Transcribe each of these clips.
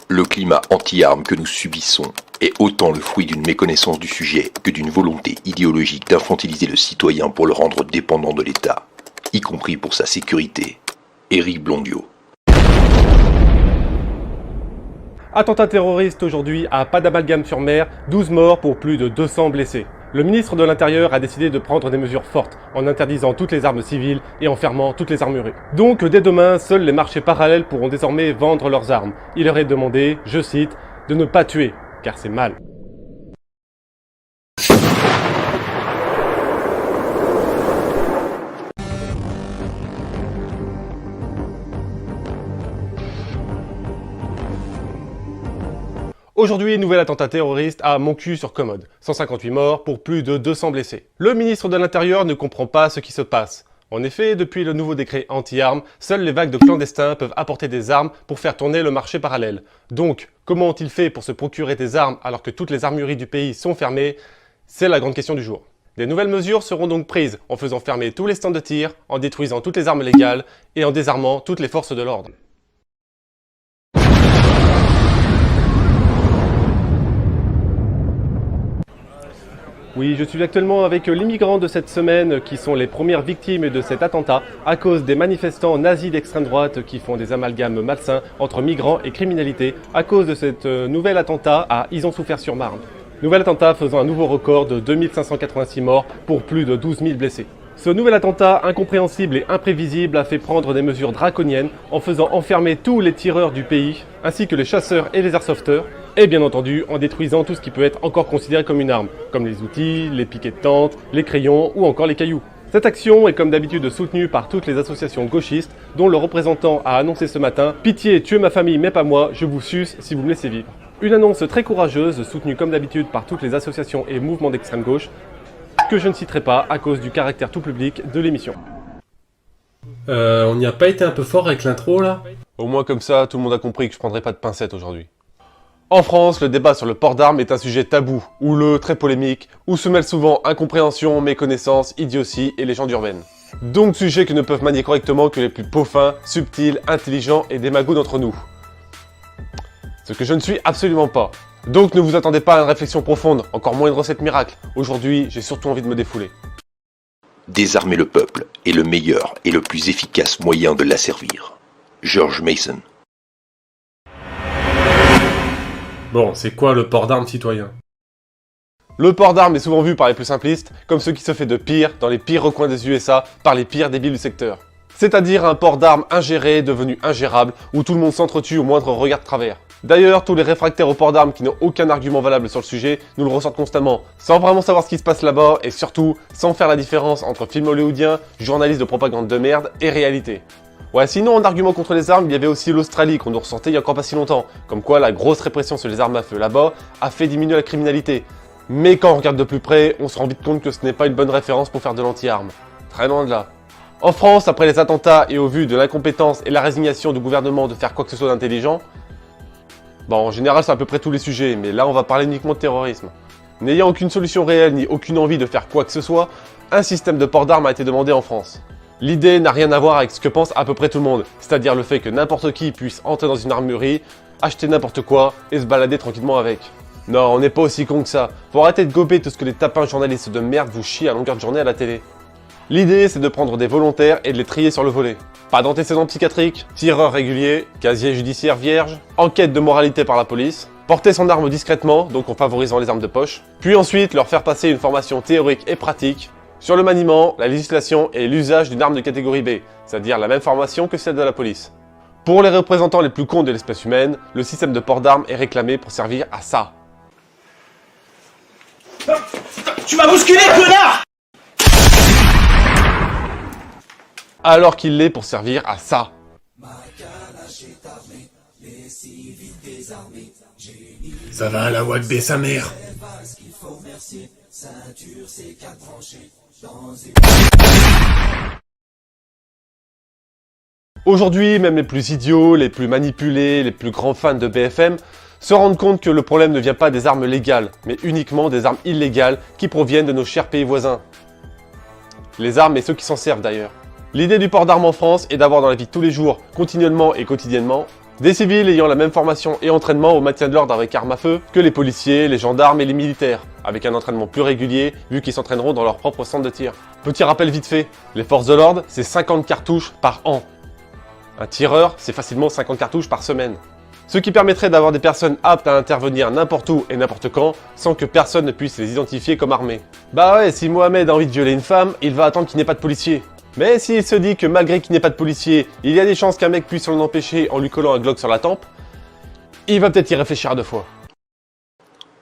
Le climat anti-armes que nous subissons est autant le fruit d'une méconnaissance du sujet que d'une volonté idéologique d'infantiliser le citoyen pour le rendre dépendant de l'État, y compris pour sa sécurité. Éric Blondiot. Attentat terroriste aujourd'hui à Pas-d'Amalgame-sur-Mer, 12 morts pour plus de 200 blessés. Le ministre de l'Intérieur a décidé de prendre des mesures fortes en interdisant toutes les armes civiles et en fermant toutes les armureries. Donc dès demain, seuls les marchés parallèles pourront désormais vendre leurs armes. Il leur est demandé, je cite, de ne pas tuer, car c'est mal. Aujourd'hui, nouvel attentat terroriste à Montcuq-sur-Commode. 158 morts pour plus de 200 blessés. Le ministre de l'Intérieur ne comprend pas ce qui se passe. En effet, depuis le nouveau décret anti-armes, seules les vagues de clandestins peuvent apporter des armes pour faire tourner le marché parallèle. Donc, comment ont-ils fait pour se procurer des armes alors que toutes les armureries du pays sont fermées? C'est la grande question du jour. Des nouvelles mesures seront donc prises en faisant fermer tous les stands de tir, en détruisant toutes les armes légales et en désarmant toutes les forces de l'ordre. Oui, je suis actuellement avec les migrants de cette semaine qui sont les premières victimes de cet attentat à cause des manifestants nazis d'extrême droite qui font des amalgames malsains entre migrants et criminalité à cause de cet nouvel attentat à Isons-Souffert-sur-Marne. Nouvel attentat faisant un nouveau record de 2586 morts pour plus de 12 000 blessés. Ce nouvel attentat incompréhensible et imprévisible a fait prendre des mesures draconiennes en faisant enfermer tous les tireurs du pays, ainsi que les chasseurs et les airsofters, et bien entendu en détruisant tout ce qui peut être encore considéré comme une arme, comme les outils, les piquets de tente, les crayons ou encore les cailloux. Cette action est comme d'habitude soutenue par toutes les associations gauchistes, dont le représentant a annoncé ce matin « Pitié, tuez ma famille mais pas moi, je vous suce si vous me laissez vivre ». Une annonce très courageuse, soutenue comme d'habitude par toutes les associations et mouvements d'extrême gauche, que je ne citerai pas à cause du caractère tout public de l'émission. On n'y a pas été un peu fort avec l'intro là? Au moins comme ça, tout le monde a compris que je prendrai pas de pincettes aujourd'hui. En France, le débat sur le port d'armes est un sujet tabou, houleux, très polémique, où se mêlent souvent incompréhension, méconnaissance, idiotie et légendes urbaines. Donc sujets que ne peuvent manier correctement que les plus peaufins, subtils, intelligents et démagogues d'entre nous. Ce que je ne suis absolument pas. Donc ne vous attendez pas à une réflexion profonde, encore moins une recette miracle. Aujourd'hui, j'ai surtout envie de me défouler. Désarmer le peuple est le meilleur et le plus efficace moyen de l'asservir. George Mason. Bon, c'est quoi le port d'armes citoyen? Le port d'armes est souvent vu par les plus simplistes comme ce qui se fait de pire dans les pires recoins des USA par les pires débiles du secteur. C'est-à-dire un port d'armes ingéré, devenu ingérable, où tout le monde s'entretue au moindre regard de travers. D'ailleurs, tous les réfractaires au port d'armes qui n'ont aucun argument valable sur le sujet nous le ressortent constamment, sans vraiment savoir ce qui se passe là-bas et surtout sans faire la différence entre film hollywoodien, journalistes de propagande de merde et réalité. Ouais, sinon en argument contre les armes, il y avait aussi l'Australie qu'on nous ressortait il y a encore pas si longtemps, comme quoi la grosse répression sur les armes à feu là-bas a fait diminuer la criminalité. Mais quand on regarde de plus près, on se rend vite compte que ce n'est pas une bonne référence pour faire de l'anti-armes. Très loin de là. En France, après les attentats et au vu de l'incompétence et la résignation du gouvernement de faire quoi que ce soit d'intelligent, bon, en général, c'est à peu près tous les sujets, mais là, on va parler uniquement de terrorisme. N'ayant aucune solution réelle ni aucune envie de faire quoi que ce soit, un système de port d'armes a été demandé en France. L'idée n'a rien à voir avec ce que pense à peu près tout le monde, c'est-à-dire le fait que n'importe qui puisse entrer dans une armurerie, acheter n'importe quoi et se balader tranquillement avec. Non, on n'est pas aussi con que ça. Faut arrêter de gober tout ce que les tapins journalistes de merde vous chient à longueur de journée à la télé. L'idée, c'est de prendre des volontaires et de les trier sur le volet. Pas d'antécédents psychiatriques, tireur régulier, casier judiciaire vierge, enquête de moralité par la police, porter son arme discrètement, donc en favorisant les armes de poche, puis ensuite leur faire passer une formation théorique et pratique sur le maniement, la législation et l'usage d'une arme de catégorie B, c'est-à-dire la même formation que celle de la police. Pour les représentants les plus cons de l'espèce humaine, le système de port d'armes est réclamé pour servir à ça. Tu m'as bousculé, connard! Alors qu'il l'est pour servir à ça. Ça va à la Wagbe sa mère. Aujourd'hui, même les plus idiots, les plus manipulés, les plus grands fans de BFM se rendent compte que le problème ne vient pas des armes légales, mais uniquement des armes illégales qui proviennent de nos chers pays voisins. Les armes et ceux qui s'en servent d'ailleurs. L'idée du port d'armes en France est d'avoir dans la vie de tous les jours, continuellement et quotidiennement, Des civils ayant la même formation et entraînement au maintien de l'ordre avec armes à feu que les policiers, les gendarmes et les militaires, avec un entraînement plus régulier vu qu'ils s'entraîneront dans leur propre centre de tir. Petit rappel vite fait, les forces de l'ordre, c'est 50 cartouches par an. Un tireur, c'est facilement 50 cartouches par semaine. Ce qui permettrait d'avoir des personnes aptes à intervenir n'importe où et n'importe quand, sans que personne ne puisse les identifier comme armés. Bah ouais, si Mohamed a envie de violer une femme, il va attendre qu'il n'ait pas de policier. Mais s'il se dit que malgré qu'il n'ait pas de policier, il y a des chances qu'un mec puisse l'en empêcher en lui collant un Glock sur la tempe, il va peut-être y réfléchir à deux fois.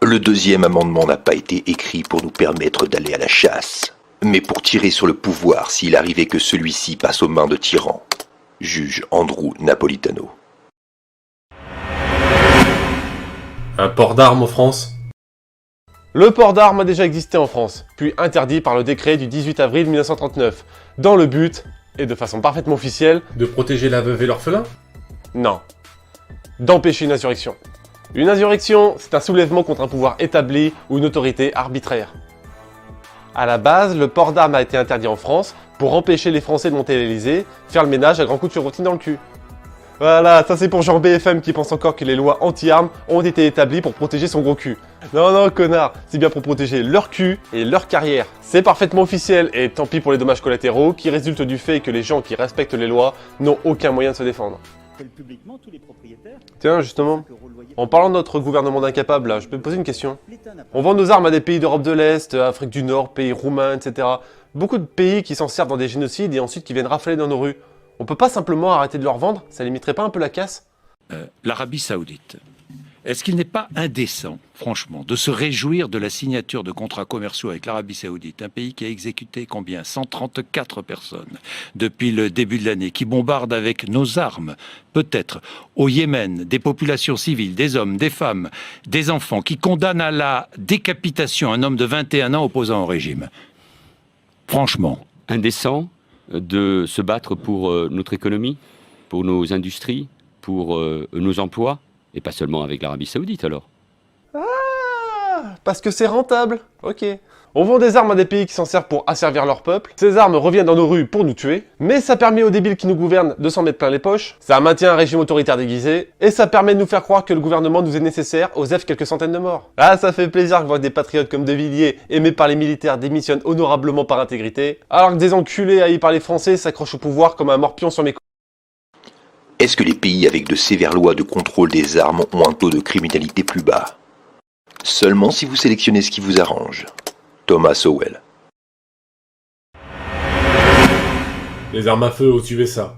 Le deuxième amendement n'a pas été écrit pour nous permettre d'aller à la chasse, mais pour tirer sur le pouvoir s'il arrivait que celui-ci passe aux mains de tyrans. Juge Andrew Napolitano. Un port d'armes en France? Le port d'armes a déjà existé en France, puis interdit par le décret du 18 avril 1939, dans le but, et de façon parfaitement officielle, De protéger la veuve et l'orphelin? non, d'empêcher une insurrection. Une insurrection, c'est un soulèvement contre un pouvoir établi ou une autorité arbitraire. À la base, le port d'armes a été interdit en France pour empêcher les Français de monter à l'Elysée, faire le ménage à grands coups de chevrotine dans le cul. Voilà, ça c'est pour Jean BFM qui pense encore que les lois anti-armes ont été établies pour protéger son gros cul. Non, non, connard, c'est bien pour protéger leur cul et leur carrière. C'est parfaitement officiel et tant pis pour les dommages collatéraux qui résultent du fait que les gens qui respectent les lois n'ont aucun moyen de se défendre. Publiquement, tous les propriétaires. Tiens, justement, en parlant de notre gouvernement d'incapables, là, je peux me poser une question. On vend nos armes à des pays d'Europe de l'Est, Afrique du Nord, pays roumains, etc. Beaucoup de pays qui s'en servent dans des génocides et ensuite qui viennent rafler dans nos rues. On peut pas simplement arrêter de leur vendre? Ça limiterait pas un peu la casse? L'Arabie Saoudite. Est-ce qu'il n'est pas indécent, franchement, de se réjouir de la signature de contrats commerciaux avec l'Arabie Saoudite, un pays qui a exécuté combien? 134 personnes depuis le début de l'année, qui bombarde avec nos armes, peut-être, au Yémen, des populations civiles, des hommes, des femmes, des enfants, qui condamne à la décapitation un homme de 21 ans opposant au régime. Franchement. Indécent de se battre pour notre économie, pour nos industries, pour nos emplois, et pas seulement avec l'Arabie Saoudite alors. Ah, parce que c'est rentable. Ok. On vend des armes à des pays qui s'en servent pour asservir leur peuple, ces armes reviennent dans nos rues pour nous tuer, mais ça permet aux débiles qui nous gouvernent de s'en mettre plein les poches, ça maintient un régime autoritaire déguisé, et ça permet de nous faire croire que le gouvernement nous est nécessaire, osef quelques centaines de morts. Ah, ça fait plaisir de voir que des patriotes comme De Villiers, aimés par les militaires, démissionnent honorablement par intégrité, alors que des enculés haïs par les Français s'accrochent au pouvoir comme un morpion sur mes couilles. Est-ce que les pays avec de sévères lois de contrôle des armes ont un taux de criminalité plus bas? Seulement si vous sélectionnez ce qui vous arrange. Thomas Sowell. Les armes à feu aux USA.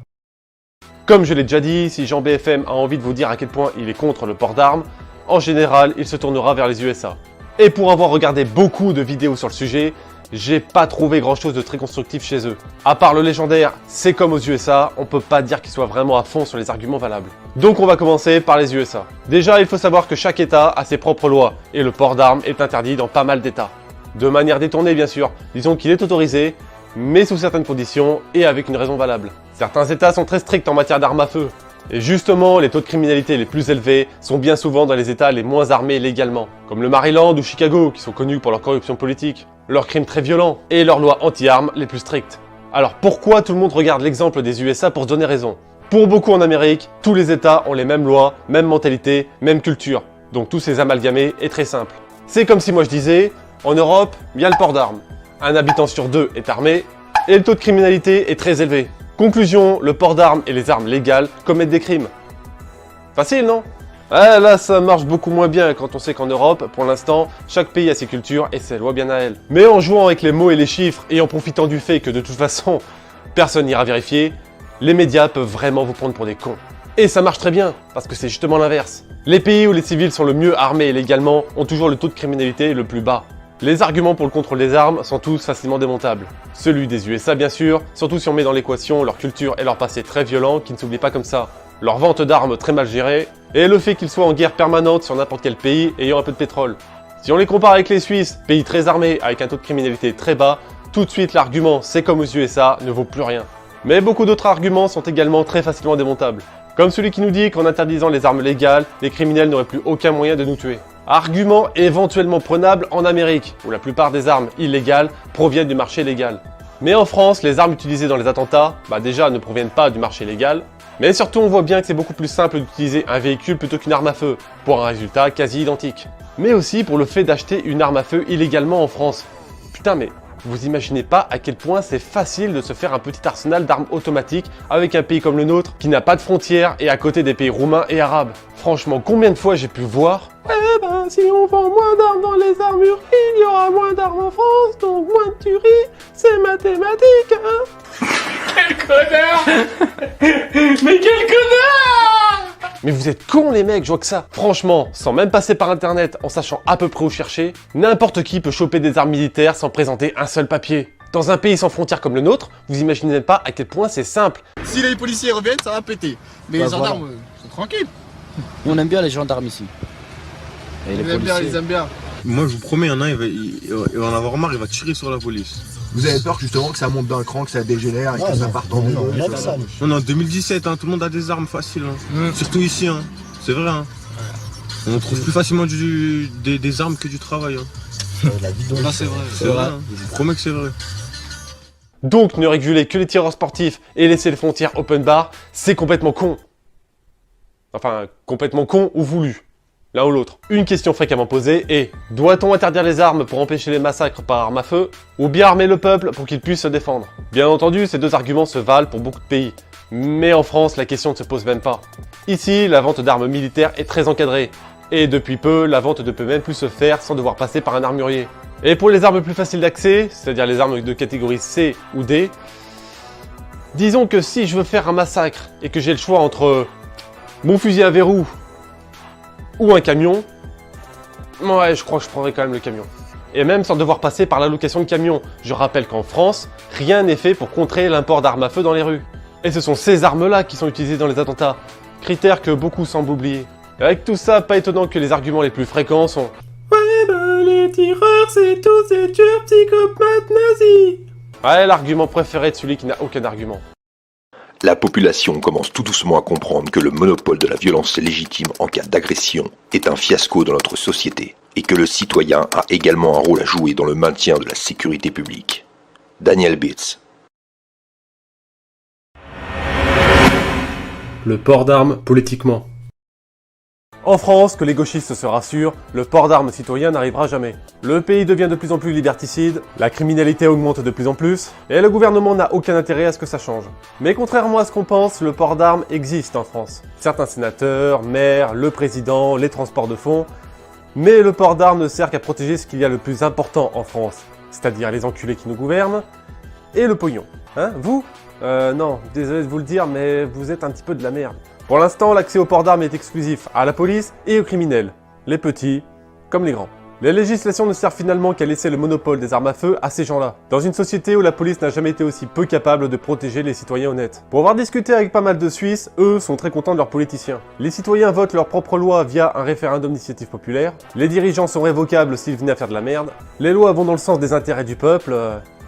Comme je l'ai déjà dit, si Jean BFM a envie de vous dire à quel point il est contre le port d'armes, en général, il se tournera vers les USA. Et pour avoir regardé beaucoup de vidéos sur le sujet, j'ai pas trouvé grand chose de très constructif chez eux. À part le légendaire « c'est comme aux USA », on peut pas dire qu'ils soient vraiment à fond sur les arguments valables. Donc on va commencer par les USA. Déjà, il faut savoir que chaque État a ses propres lois, et le port d'armes est interdit dans pas mal d'États. De manière détournée bien sûr, disons qu'il est autorisé, mais sous certaines conditions et avec une raison valable. Certains États sont très stricts en matière d'armes à feu. Et justement, les taux de criminalité les plus élevés sont bien souvent dans les États les moins armés légalement, comme le Maryland ou Chicago, qui sont connus pour leur corruption politique, leurs crimes très violents et leurs lois anti-armes les plus strictes. Alors pourquoi tout le monde regarde l'exemple des USA pour se donner raison? Pour beaucoup en Amérique, tous les États ont les mêmes lois, même mentalité, même culture. Donc tous ces amalgamés est très simple. C'est comme si moi je disais, en Europe, il y a le port d'armes. Un habitant sur deux est armé, et le taux de criminalité est très élevé. Conclusion, le port d'armes et les armes légales commettent des crimes. Facile, non? Ah, là, ça marche beaucoup moins bien quand on sait qu'en Europe, pour l'instant, chaque pays a ses cultures et ses lois bien à elle. Mais en jouant avec les mots et les chiffres et en profitant du fait que de toute façon, personne n'ira vérifier, les médias peuvent vraiment vous prendre pour des cons. Et ça marche très bien, parce que c'est justement l'inverse. Les pays où les civils sont le mieux armés et légalement ont toujours le taux de criminalité le plus bas. Les arguments pour le contrôle des armes sont tous facilement démontables. Celui des USA bien sûr, surtout si on met dans l'équation leur culture et leur passé très violent qui ne s'oublient pas comme ça, leur vente d'armes très mal gérée, et le fait qu'ils soient en guerre permanente sur n'importe quel pays ayant un peu de pétrole. Si on les compare avec les Suisses, pays très armés avec un taux de criminalité très bas, tout de suite l'argument c'est comme aux USA ne vaut plus rien. Mais beaucoup d'autres arguments sont également très facilement démontables. Comme celui qui nous dit qu'en interdisant les armes légales, les criminels n'auraient plus aucun moyen de nous tuer. Argument éventuellement prenable en Amérique, où la plupart des armes illégales proviennent du marché légal. Mais en France, les armes utilisées dans les attentats, déjà ne proviennent pas du marché légal, Mais surtout on voit bien que c'est beaucoup plus simple d'utiliser un véhicule plutôt qu'une arme à feu, pour un résultat quasi identique. Mais aussi pour le fait d'acheter une arme à feu illégalement en France. Putain mais vous imaginez pas à quel point c'est facile de se faire un petit arsenal d'armes automatiques avec un pays comme le nôtre qui n'a pas de frontières et à côté des pays roumains et arabes. Franchement, combien de fois j'ai pu voir eh ben si on vend moins d'armes dans les armures, il y aura moins d'armes en France, donc moins de tueries, c'est mathématique, hein. Quel connard. Mais quel connard. Mais vous êtes cons les mecs, je vois que ça. Franchement, sans même passer par internet, en sachant à peu près où chercher, n'importe qui peut choper des armes militaires sans présenter un seul papier. Dans un pays sans frontières comme le nôtre, vous imaginez même pas à quel point c'est simple. Si les policiers reviennent, ça va péter. Mais les gendarmes sont tranquilles. On aime bien les gendarmes ici. Et les policiers. Ils aiment bien. Moi je vous promets, il y en a, il va en avoir marre, il va tirer sur la police. Vous avez peur justement que ça monte d'un cran, que ça dégénère et que ça parte en ville? On est en 2017, hein, tout le monde a des armes faciles, hein. Surtout ici, hein. C'est vrai. Hein. On trouve plus facilement des armes que du travail. Hein. Là c'est vrai. C'est vrai, hein. Je vous promets que c'est vrai. Donc ne réguler que les tireurs sportifs et laisser les frontières open bar, c'est complètement con. Enfin, complètement con ou voulu. L'un ou l'autre. Une question fréquemment posée est: doit-on interdire les armes pour empêcher les massacres par arme à feu, ou bien armer le peuple pour qu'il puisse se défendre? Bien entendu, ces deux arguments se valent pour beaucoup de pays. Mais en France, la question ne se pose même pas. Ici, la vente d'armes militaires est très encadrée. Et depuis peu, la vente ne peut même plus se faire sans devoir passer par un armurier. Et pour les armes plus faciles d'accès, c'est-à-dire les armes de catégorie C ou D, disons que si je veux faire un massacre et que j'ai le choix entre mon fusil à verrou ou un camion, ouais, je crois que je prendrais quand même le camion. Et même sans devoir passer par l'allocation de camion. Je rappelle qu'en France, rien n'est fait pour contrer l'import d'armes à feu dans les rues. Et ce sont ces armes-là qui sont utilisées dans les attentats. Critère que beaucoup semblent oublier. Avec tout ça, pas étonnant que les arguments les plus fréquents sont: ouais ben les tireurs c'est tous ces tueurs psychopathes nazis. Ouais, l'argument préféré de celui qui n'a aucun argument. La population commence tout doucement à comprendre que le monopole de la violence légitime en cas d'agression est un fiasco dans notre société, et que le citoyen a également un rôle à jouer dans le maintien de la sécurité publique. Daniel Bitz. Le port d'armes politiquement. En France, que les gauchistes se rassurent, le port d'armes citoyen n'arrivera jamais. Le pays devient de plus en plus liberticide, la criminalité augmente de plus en plus, et le gouvernement n'a aucun intérêt à ce que ça change. Mais contrairement à ce qu'on pense, le port d'armes existe en France. Certains sénateurs, maires, le président, les transports de fonds, mais le port d'armes ne sert qu'à protéger ce qu'il y a le plus important en France, c'est-à-dire les enculés qui nous gouvernent, et le pognon. Hein, vous ? Non, désolé de vous le dire, mais vous êtes un petit peu de la merde. Pour l'instant, l'accès au port d'armes est exclusif à la police et aux criminels, les petits comme les grands. Les législations ne servent finalement qu'à laisser le monopole des armes à feu à ces gens-là, dans une société où la police n'a jamais été aussi peu capable de protéger les citoyens honnêtes. Pour avoir discuté avec pas mal de Suisses, eux sont très contents de leurs politiciens. Les citoyens votent leurs propres lois via un référendum d'initiative populaire, les dirigeants sont révocables s'ils venaient à faire de la merde, les lois vont dans le sens des intérêts du peuple,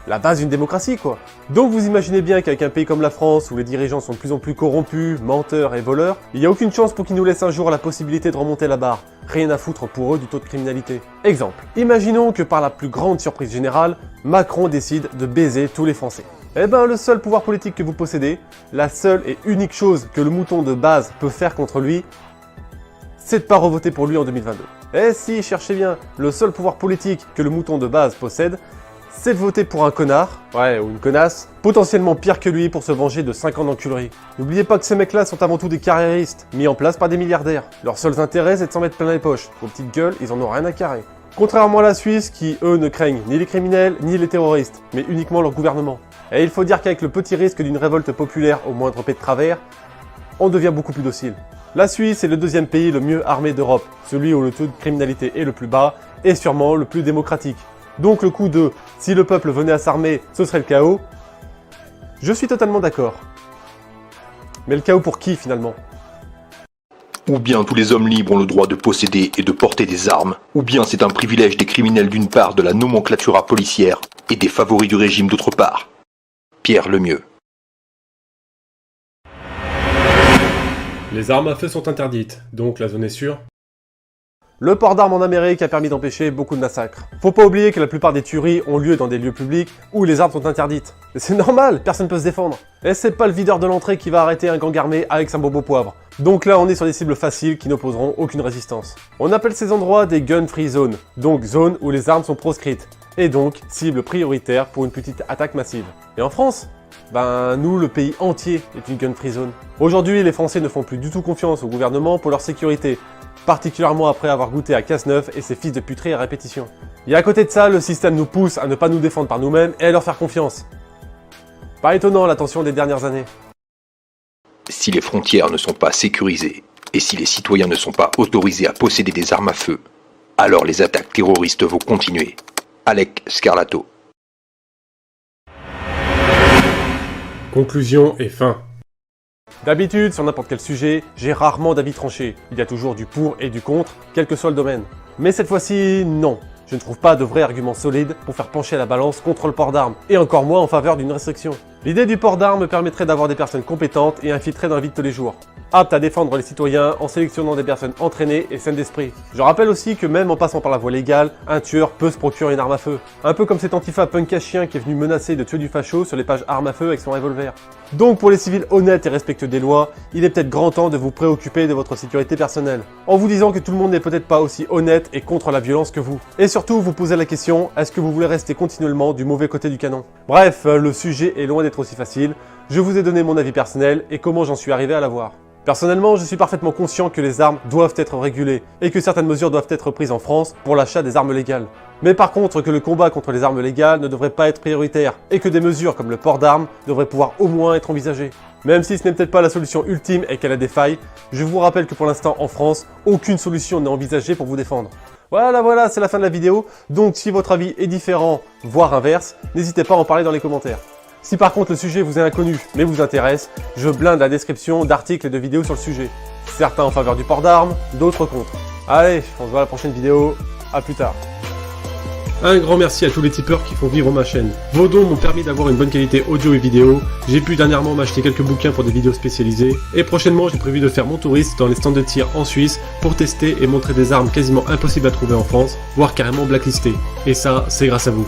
la base d'une démocratie quoi. Donc vous imaginez bien qu'avec un pays comme la France où les dirigeants sont de plus en plus corrompus, menteurs et voleurs, il n'y a aucune chance pour qu'ils nous laissent un jour la possibilité de remonter la barre. Rien à foutre pour eux du taux de criminalité. Exemple, imaginons que par la plus grande surprise générale, Macron décide de baiser tous les Français. Eh ben le seul pouvoir politique que vous possédez, la seule et unique chose que le mouton de base peut faire contre lui, c'est de pas revoter pour lui en 2022. Eh si, cherchez bien, le seul pouvoir politique que le mouton de base possède, c'est de voter pour un connard, ouais, ou une connasse, potentiellement pire que lui pour se venger de 5 ans d'enculerie. N'oubliez pas que ces mecs-là sont avant tout des carriéristes, mis en place par des milliardaires. Leurs seuls intérêts, c'est de s'en mettre plein les poches. Vos petites gueules, ils en ont rien à carrer. Contrairement à la Suisse, qui, eux, ne craignent ni les criminels, ni les terroristes, mais uniquement leur gouvernement. Et il faut dire qu'avec le petit risque d'une révolte populaire au moindre pas de travers, on devient beaucoup plus docile. La Suisse est le deuxième pays le mieux armé d'Europe, celui où le taux de criminalité est le plus bas, et sûrement le plus démocratique. Donc le coup de « si le peuple venait à s'armer, ce serait le chaos », je suis totalement d'accord. Mais le chaos pour qui finalement? Ou bien tous les hommes libres ont le droit de posséder et de porter des armes, ou bien c'est un privilège des criminels d'une part de la nomenclatura policière et des favoris du régime d'autre part. Pierre Lemieux. Les armes à feu sont interdites, donc la zone est sûre. Le port d'armes en Amérique a permis d'empêcher beaucoup de massacres. Faut pas oublier que la plupart des tueries ont lieu dans des lieux publics où les armes sont interdites. Et c'est normal, personne peut se défendre. Et c'est pas le videur de l'entrée qui va arrêter un gang armé avec son bobo poivre. Donc là on est sur des cibles faciles qui n'opposeront aucune résistance. On appelle ces endroits des gun-free zones, donc zones où les armes sont proscrites, et donc cible prioritaire pour une petite attaque massive. Et en France, ben nous, le pays entier est une gun-free zone. Aujourd'hui, les Français ne font plus du tout confiance au gouvernement pour leur sécurité, particulièrement après avoir goûté à Cazeneuve et ses fils de puterie à répétition. Et à côté de ça, le système nous pousse à ne pas nous défendre par nous-mêmes et à leur faire confiance. Pas étonnant la tension des dernières années. Si les frontières ne sont pas sécurisées et si les citoyens ne sont pas autorisés à posséder des armes à feu, alors les attaques terroristes vont continuer. Alec Scarlato. Conclusion et fin. D'habitude, sur n'importe quel sujet, j'ai rarement d'avis tranché. Il y a toujours du pour et du contre, quel que soit le domaine. Mais cette fois-ci, non. Je ne trouve pas de vrais arguments solides pour faire pencher la balance contre le port d'armes, et encore moins en faveur d'une restriction. L'idée du port d'armes permettrait d'avoir des personnes compétentes et infiltrées dans la vie de tous les jours, aptes à défendre les citoyens en sélectionnant des personnes entraînées et saines d'esprit. Je rappelle aussi que même en passant par la voie légale, un tueur peut se procurer une arme à feu. Un peu comme cet antifa punk à chien qui est venu menacer de tuer du facho sur les pages armes à feu avec son revolver. Donc pour les civils honnêtes et respectueux des lois, il est peut-être grand temps de vous préoccuper de votre sécurité personnelle, en vous disant que tout le monde n'est peut-être pas aussi honnête et contre la violence que vous. Et surtout, vous posez la question, est-ce que vous voulez rester continuellement du mauvais côté du canon? Bref, le sujet est loin d'être aussi facile. Je vous ai donné mon avis personnel et comment j'en suis arrivé à l'avoir. Personnellement, je suis parfaitement conscient que les armes doivent être régulées et que certaines mesures doivent être prises en France pour l'achat des armes légales. Mais par contre, que le combat contre les armes légales ne devrait pas être prioritaire et que des mesures comme le port d'armes devraient pouvoir au moins être envisagées. Même si ce n'est peut-être pas la solution ultime et qu'elle a des failles, je vous rappelle que pour l'instant en France, aucune solution n'est envisagée pour vous défendre. Voilà, c'est la fin de la vidéo, donc si votre avis est différent, voire inverse, n'hésitez pas à en parler dans les commentaires. Si par contre le sujet vous est inconnu, mais vous intéresse, je blinde la description d'articles et de vidéos sur le sujet. Certains en faveur du port d'armes, d'autres contre. Allez, on se voit à la prochaine vidéo, à plus tard. Un grand merci à tous les tipeurs qui font vivre ma chaîne. Vos dons m'ont permis d'avoir une bonne qualité audio et vidéo. J'ai pu dernièrement m'acheter quelques bouquins pour des vidéos spécialisées. Et prochainement, j'ai prévu de faire mon touriste dans les stands de tir en Suisse pour tester et montrer des armes quasiment impossibles à trouver en France, voire carrément blacklistées. Et ça, c'est grâce à vous.